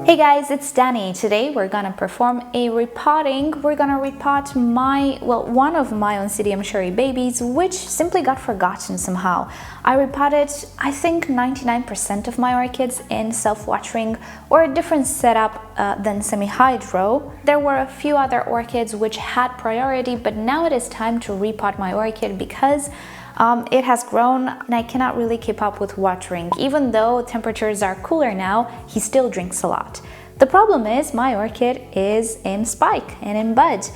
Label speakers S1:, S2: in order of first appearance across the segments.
S1: Hey guys, it's Danny. Today we're gonna perform a repotting. We're gonna repot one of my Oncidium Sharry Babies, which simply got forgotten somehow. I repotted, I think, 99% of my orchids in self-watering or a different setup than semi-hydro. There were a few other orchids which had priority, but now it is time to repot my orchid because it has grown and I cannot really keep up with watering. Even though temperatures are cooler now, he still drinks a lot. The problem is my orchid is in spike and in bud.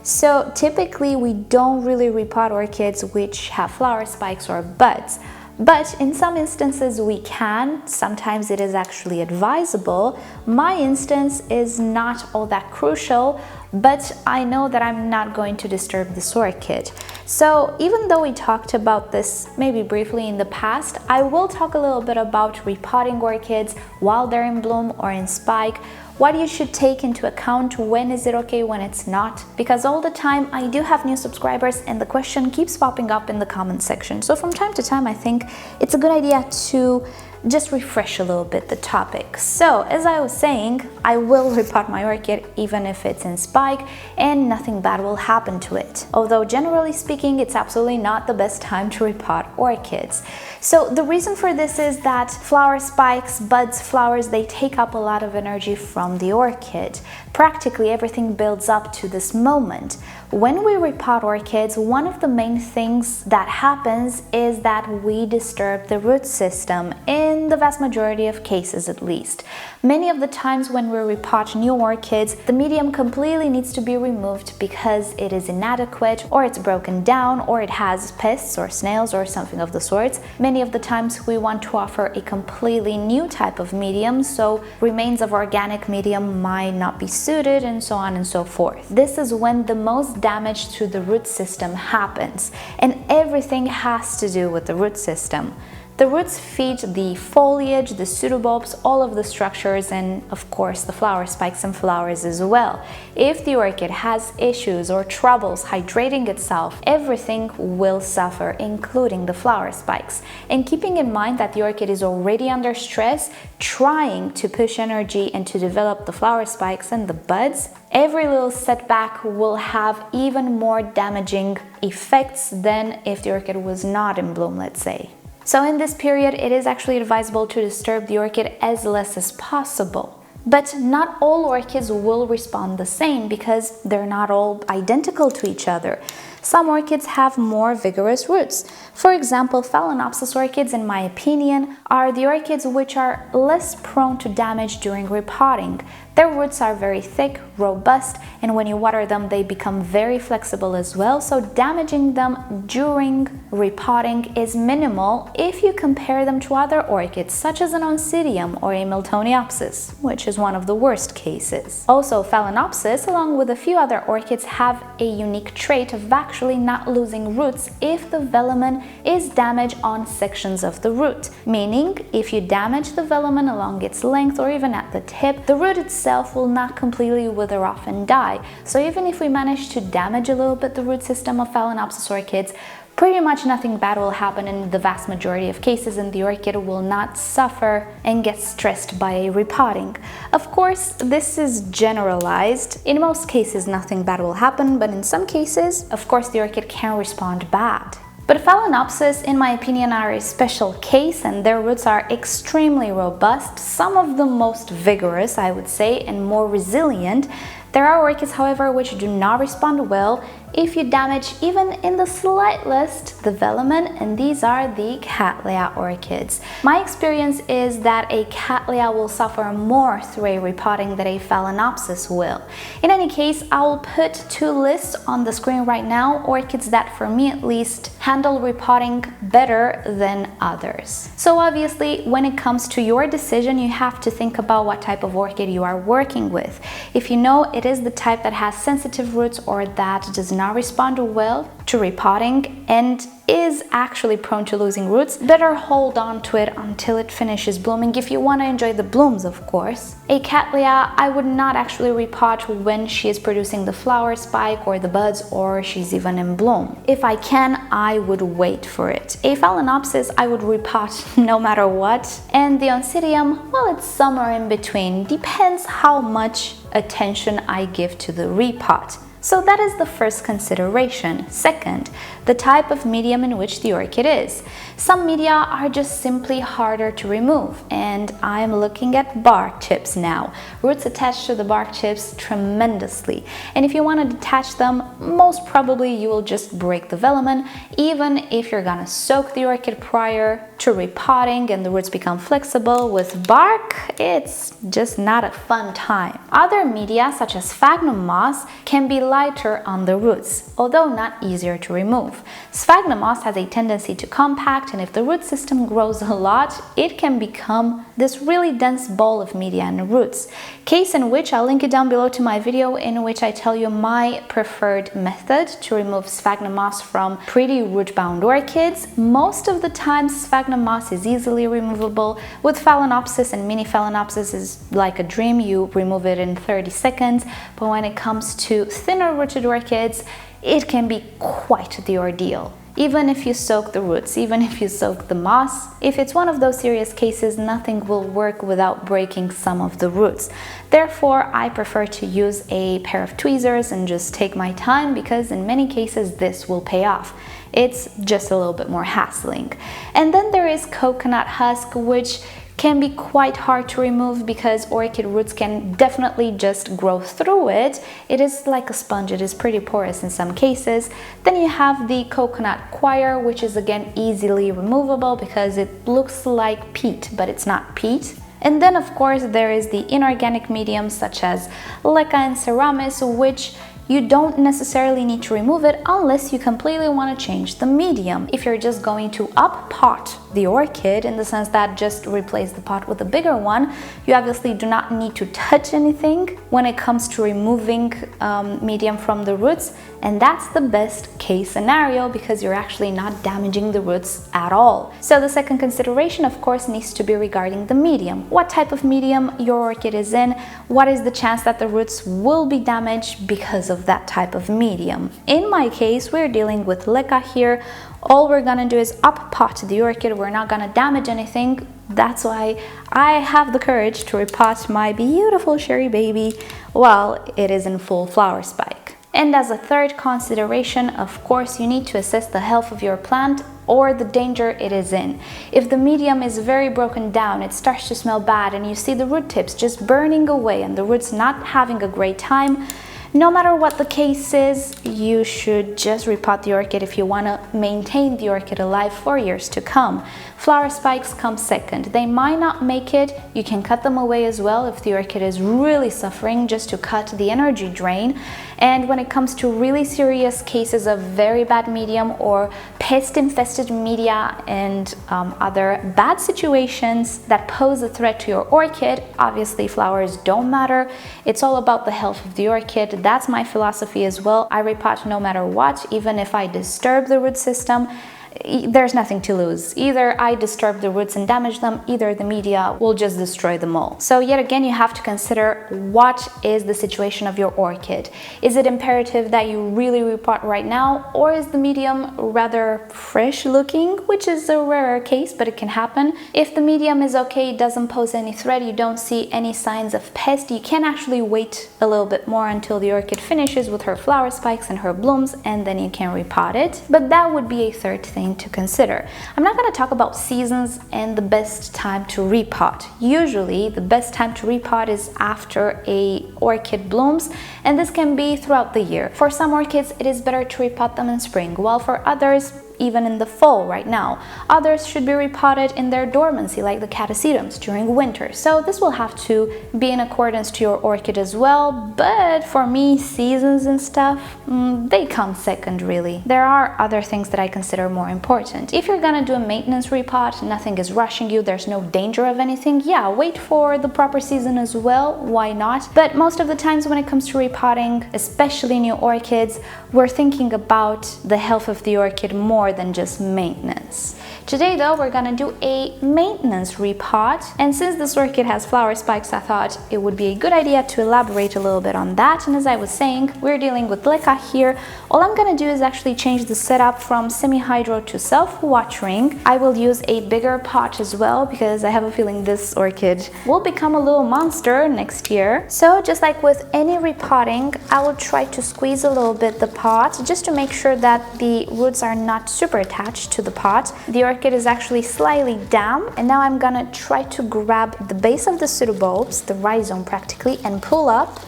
S1: So typically we don't really repot orchids which have flower spikes or buds. But in some instances we can. Sometimes it is actually advisable. My instance is not all that crucial, but I know that I'm not going to disturb this orchid. So even though we talked about this maybe briefly in the past, I will talk a little bit about repotting orchids while they're in bloom or in spike, what you should take into account, when is it okay, when it's not, because all the time I do have new subscribers and the question keeps popping up in the comment section. So from time to time I think it's a good idea to just refresh a little bit the topic. So as I was saying, I will repot my orchid even if it's in spike and nothing bad will happen to it. Although generally speaking, it's absolutely not the best time to repot orchids. So the reason for this is that flower spikes, buds, flowers, they take up a lot of energy from the orchid. Practically everything builds up to this moment. When we repot orchids, one of the main things that happens is that we disturb the root system, in the vast majority of cases at least. Many of the times when we repot new orchids, the medium completely needs to be removed because it is inadequate, or it's broken down, or it has pests or snails or something of the sorts. Many of the times we want to offer a completely new type of medium, so remains of organic medium might not be suited, and so on and so forth. This is when the most damage to the root system happens, and everything has to do with the root system. The roots feed the foliage, the pseudobulbs, all of the structures, and of course the flower spikes and flowers as well. If the orchid has issues or troubles hydrating itself, everything will suffer, including the flower spikes. And keeping in mind that the orchid is already under stress, trying to push energy and to develop the flower spikes and the buds, every little setback will have even more damaging effects than if the orchid was not in bloom, let's say. So in this period, it is actually advisable to disturb the orchid as less as possible. But not all orchids will respond the same because they're not all identical to each other. Some orchids have more vigorous roots. For example, Phalaenopsis orchids, in my opinion, are the orchids which are less prone to damage during repotting. Their roots are very thick, robust, and when you water them, they become very flexible as well, so damaging them during repotting is minimal if you compare them to other orchids, such as an Oncidium or a Miltoniopsis, which is one of the worst cases. Also, Phalaenopsis, along with a few other orchids, have a unique trait of actually not losing roots if the velamen is damaged on sections of the root. Meaning, if you damage the velamen along its length or even at the tip, the root itself will not completely wither off and die. So even if we manage to damage a little bit the root system of Phalaenopsis orchids, pretty much nothing bad will happen in the vast majority of cases, and the orchid will not suffer and get stressed by a repotting. Of course, this is generalized. In most cases, nothing bad will happen, but in some cases, of course, the orchid can respond bad. But Phalaenopsis, in my opinion, are a special case, and their roots are extremely robust, some of the most vigorous, I would say, and more resilient. There are orchids, however, which do not respond well if you damage even in the slightest the velamen, and these are the Cattleya orchids. My experience is that a Cattleya will suffer more through a repotting than a Phalaenopsis will. In any case, I'll put two lists on the screen right now, orchids that, for me at least, handle repotting better than others. So obviously, when it comes to your decision, you have to think about what type of orchid you are working with. If you know it is the type that has sensitive roots or that does not respond well to repotting and is actually prone to losing roots, better hold on to it until it finishes blooming if you want to enjoy the blooms, of course. A Cattleya, I would not actually repot when she is producing the flower spike or the buds, or she's even in bloom. If I can, I would wait for it. A Phalaenopsis, I would repot no matter what. And the Oncidium, well, it's somewhere in between. Depends how much attention I give to the repot. So that is the first consideration. Second, the type of medium in which the orchid is. Some media are just simply harder to remove, and I'm looking at bark chips now. Roots attach to the bark chips tremendously, and if you want to detach them, most probably you will just break the velamen, even if you're gonna soak the orchid prior to repotting and the roots become flexible. With bark, it's just not a fun time. Other media, such as sphagnum moss, can be lighter on the roots, although not easier to remove. Sphagnum moss has a tendency to compact, and if the root system grows a lot, it can become this really dense ball of media in the roots. Case in which I'll link it down below to my video in which I tell you my preferred method to remove sphagnum moss from pretty root-bound orchids. Most of the time, sphagnum moss is easily removable. With Phalaenopsis and mini Phalaenopsis is like a dream. You remove it in 30 seconds. But when it comes to thinner rooted orchids, it can be quite the ordeal. Even if you soak the roots, even if you soak the moss, if it's one of those serious cases, nothing will work without breaking some of the roots. Therefore, I prefer to use a pair of tweezers and just take my time, because in many cases this will pay off. It's just a little bit more hassling. And then there is coconut husk, which can be quite hard to remove because orchid roots can definitely just grow through it. It is like a sponge, it is pretty porous in some cases. Then you have the coconut coir, which is again easily removable because it looks like peat, but it's not peat. And then of course there is the inorganic mediums such as Leca and Ceramis, which you don't necessarily need to remove it unless you completely want to change the medium. If you're just going to up-pot the orchid, in the sense that just replace the pot with a bigger one, you obviously do not need to touch anything when it comes to removing medium from the roots, and that's the best case scenario because you're actually not damaging the roots at all. So the second consideration, of course, needs to be regarding the medium. What type of medium your orchid is in? What is the chance that the roots will be damaged because of that type of medium? In my case, we're dealing with Leca here. All we're gonna do is up-pot the orchid. We're not gonna damage anything. That's why I have the courage to repot my beautiful Sharry Baby while it is in full flower spike. And as a third consideration, of course, you need to assess the health of your plant or the danger it is in. If the medium is very broken down, it starts to smell bad, and you see the root tips just burning away and the roots not having a great time, no matter what the case is, you should just repot the orchid if you want to maintain the orchid alive for years to come. Flower spikes come second. They might not make it. You can cut them away as well if the orchid is really suffering, just to cut the energy drain. And when it comes to really serious cases of very bad medium or pest-infested media and other bad situations that pose a threat to your orchid, obviously flowers don't matter. It's all about the health of the orchid. That's my philosophy as well. I repot no matter what, even if I disturb the root system. There's nothing to lose. Either I disturb the roots and damage them, either the media will just destroy them all. So yet again, you have to consider what is the situation of your orchid. Is it imperative that you really repot right now, or is the medium rather fresh looking, which is a rarer case, but it can happen. If the medium is okay, it doesn't pose any threat, you don't see any signs of pest, you can actually wait a little bit more until the orchid finishes with her flower spikes and her blooms, and then you can repot it. But that would be a third thing to consider. I'm not going to talk about seasons and the best time to repot. Usually the best time to repot is after a orchid blooms, and this can be throughout the year. For some orchids it is better to repot them in spring, while for others even in the fall right now. Others should be repotted in their dormancy, like the catasetums during winter. So this will have to be in accordance to your orchid as well, but for me, seasons and stuff, they come second really. There are other things that I consider more important. If you're gonna do a maintenance repot, nothing is rushing you, there's no danger of anything, yeah, wait for the proper season as well, why not? But most of the times when it comes to repotting, especially new orchids, we're thinking about the health of the orchid more than just maintenance. Today though, we're gonna do a maintenance repot, and since this orchid has flower spikes, I thought it would be a good idea to elaborate a little bit on that. And as I was saying, we're dealing with leca here. All I'm gonna do is actually change the setup from semi-hydro to self-watering. I will use a bigger pot as well because I have a feeling this orchid will become a little monster next year. So just like with any repotting, I will try to squeeze a little bit the pot just to make sure that the roots are not super attached to the pot. The orchid is actually slightly damp, and now I'm gonna try to grab the base of the pseudobulbs, the rhizome practically, and pull up.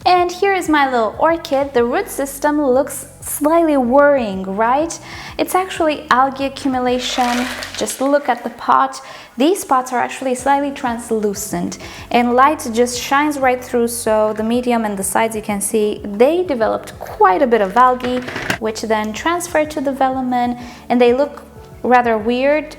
S1: And here is my little orchid. The root system looks slightly worrying, right? It's actually algae accumulation. Just look at the pot. These spots are actually slightly translucent and light just shines right through, so the medium and the sides, you can see they developed quite a bit of algae, which then transferred to the velamen, and they look rather weird,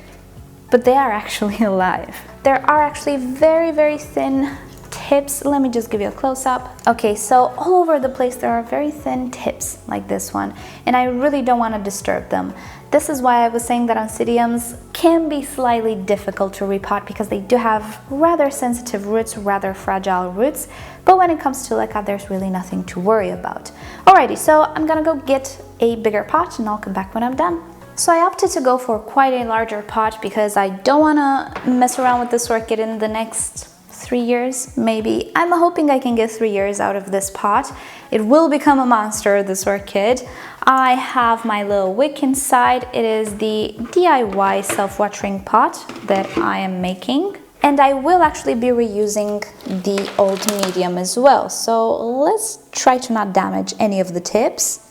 S1: but they are actually alive. There are actually very thin tips. Let me just give you a close-up. Okay, so all over the place there are very thin tips like this one, and I really don't want to disturb them. This is why I was saying that Oncidiums can be slightly difficult to repot because they do have rather sensitive roots, rather fragile roots, but when it comes to leca, there's really nothing to worry about. Alrighty, so I'm gonna go get a bigger pot and I'll come back when I'm done. So I opted to go for quite a larger pot because I don't want to mess around with this orchid in the next 3 years, maybe. I'm hoping I can get 3 years out of this pot. It will become a monster, this orchid. I have my little wick inside. It is the DIY self-watering pot that I am making. And I will actually be reusing the old medium as well. So let's try to not damage any of the tips.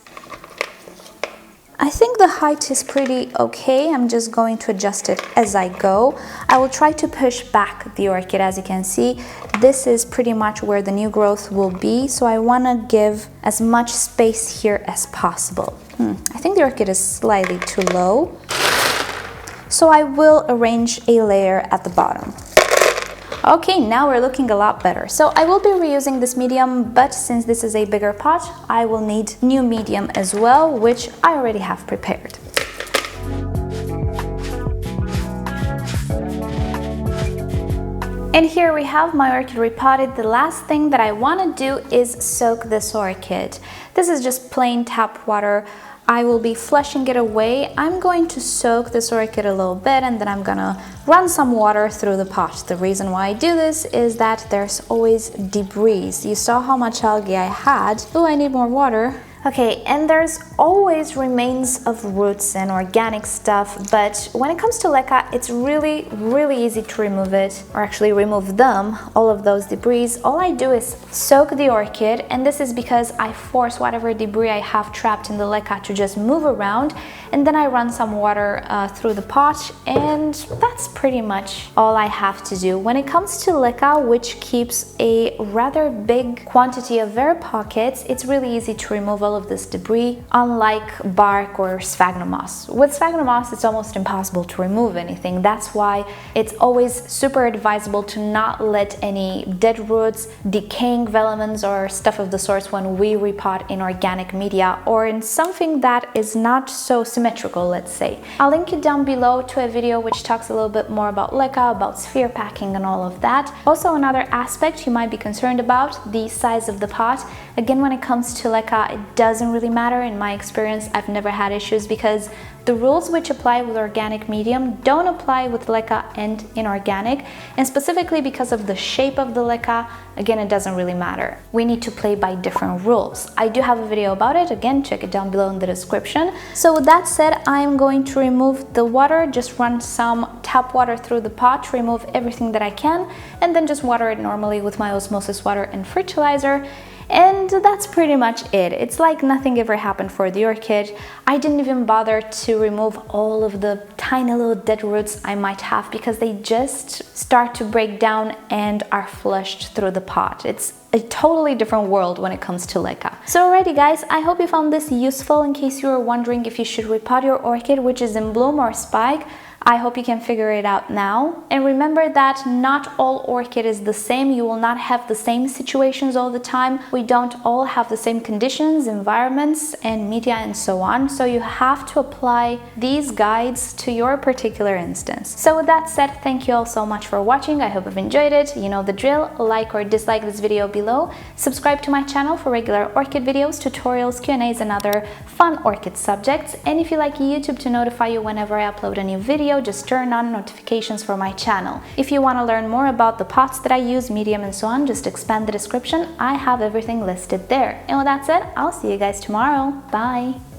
S1: I think the height is pretty okay. I'm just going to adjust it as I go. I will try to push back the orchid. As you can see, this is pretty much where the new growth will be, so I want to give as much space here as possible. I think the orchid is slightly too low, so I will arrange a layer at the bottom. Okay, now we're looking a lot better. So I will be reusing this medium, but since this is a bigger pot, I will need new medium as well, which I already have prepared. And here we have my orchid repotted. The last thing that I want to do is soak this orchid. This is just plain tap water. I will be flushing it away. I'm going to soak this orchid a little bit and then I'm gonna run some water through the pot. The reason why I do this is that there's always debris. You saw how much algae I had. Oh, I need more water. Okay, and there's always remains of roots and organic stuff, but when it comes to leca, it's really easy to remove it, or actually remove them, all of those debris. All I do is soak the orchid, and this is because I force whatever debris I have trapped in the leca to just move around, and then I run some water through the pot, and that's pretty much all I have to do. When it comes to leca, which keeps a rather big quantity of air pockets, it's really easy to remove all of this debris, unlike bark or sphagnum moss. With sphagnum moss, it's almost impossible to remove anything. That's why it's always super advisable to not let any dead roots, decaying velamens, or stuff of the sorts when we repot in organic media or in something that is not so symmetrical, let's say. I'll link it down below to a video which talks a little bit more about leca, about sphere packing and all of that. Also, another aspect you might be concerned about, the size of the pot. Again, when it comes to leca, it doesn't really matter. In my experience, I've never had issues because the rules which apply with organic medium don't apply with leca and inorganic, and specifically because of the shape of the leca, again, it doesn't really matter. We need to play by different rules. I do have a video about it, again, check it down below in the description. So with that said, I'm going to remove the water, just run some tap water through the pot to remove everything that I can, and then just water it normally with my osmosis water and fertilizer. And that's pretty much it. It's like nothing ever happened for the orchid. I didn't even bother to remove all of the tiny little dead roots I might have because they just start to break down and are flushed through the pot. It's a totally different world when it comes to leca. So alrighty guys, I hope you found this useful in case you were wondering if you should repot your orchid which is in bloom or spike. I hope you can figure it out now. And remember that not all orchid is the same. You will not have the same situations all the time. We don't all have the same conditions, environments, and media and so on. So you have to apply these guides to your particular instance. So with that said, thank you all so much for watching. I hope you've enjoyed it. You know the drill. Like or dislike this video below. Subscribe to my channel for regular orchid videos, tutorials, Q&As, and other fun orchid subjects. And if you like YouTube to notify you whenever I upload a new video, just turn on notifications for my channel. If you want to learn more about the pots that I use, medium and so on, just expand the description. I have everything listed there. And with that said, I'll see you guys tomorrow. Bye!